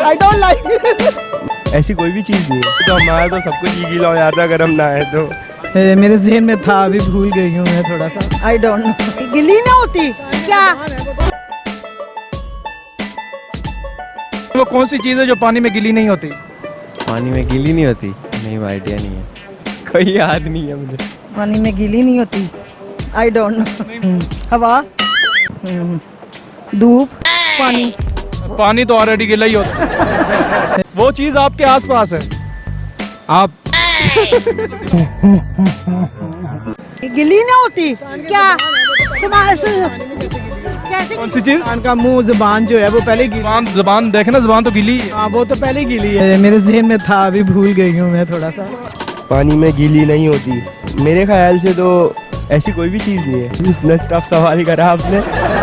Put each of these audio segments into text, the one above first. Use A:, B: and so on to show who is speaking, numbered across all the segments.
A: I don't like.
B: ऐसी कोई भी चीज नहीं है। तो हमारा तो सब कुछ ही गीला हो जाता अगर हम नहाए तो।
A: मेरे जहन में था, अभी भूल गई हूँ मैं थोड़ा सा। I don't know. गिली ना होती क्या?
C: वो कौन सी चीज है जो पानी में गीली नहीं होती?
B: पानी में गीली नहीं होती? नहीं, वो आइडिया नहीं है, कोई याद नहीं है मुझे।
A: पानी में गीली नहीं होती। I don't know. हवा, धूप, पानी।
C: पानी तो ऑलरेडी गीला ही होता है। वो चीज आपके आसपास है। आप
A: गिली ना होती क्या? कैसे?
C: कौन सी चीज?
D: इंसान का मुंह जुबान जो है वो पहले
C: जबान देखे ना, जबान तो गीली है।
D: हाँ वो तो पहले गिली है।
A: मेरे जहन में था, अभी भूल गई हूँ मैं थोड़ा सा।
B: पानी में गीली नहीं होती, मेरे ख्याल से तो ऐसी कोई भी चीज नहीं है। इतना टफ सवाल करा आपने।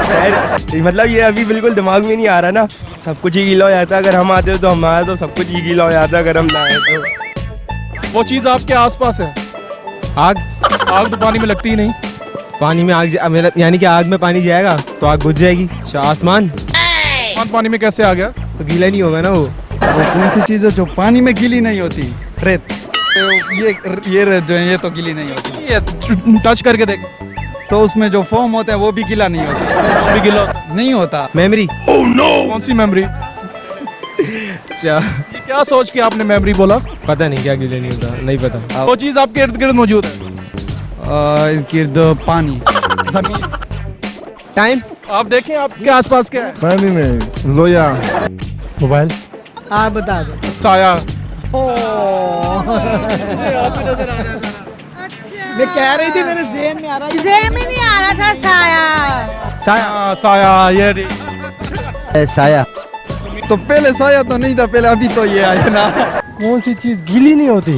B: खैर, मतलब ये अभी बिल्कुल दिमाग में नहीं आ रहा ना। सब कुछ ही गीला हो जाता अगर हम आते तो हमारा तो सब कुछ ही गीला हो जाता अगर हम नहाए तो।
C: वो चीज आपके आसपास है।
D: आग।
C: आग तो पानी में लगती ही नहीं।
D: पानी में आग यानी कि आग में पानी जाएगा तो आग बुझ जाएगी। आसमान
C: पानी में कैसे आ गया?
D: तो गीला नहीं होगा ना वो
E: कौन सी चीज है जो पानी में गीली नहीं होती? रेत। तो ये रेत जो है ये तो गीली नहीं होती।
C: ये टच करके देख।
E: तो उसमें जो फोम होता है वो भी गीला नहीं होता।
C: वो भी गीला होता है।
E: नहीं होता।
D: मेमोरी।
C: कौन सी मेमोरी?
D: अच्छा,
C: ये क्या सोच के आपने मेमोरी बोला?
D: पता नहीं क्या गीला नहीं होता, नहीं पता।
C: वो चीज आपके इर्द गिर्द मौजूद है।
E: गिर्द पानी, जमीन।
D: टाइम।
C: आप देखें आपके आसपास क्या है?
F: पानी में लोया।
C: मोबाइल।
A: आप बता दो।
C: साया।
A: मैं कह रही थी, मेरे जहन में आ रहा, जहन में नहीं आ रहा था। साया।
C: साया। साया ये
D: साया।
E: तो पहले साया तो नहीं था, पहले अभी तो ये आया ना।
F: कौन सी चीज गीली नहीं होती?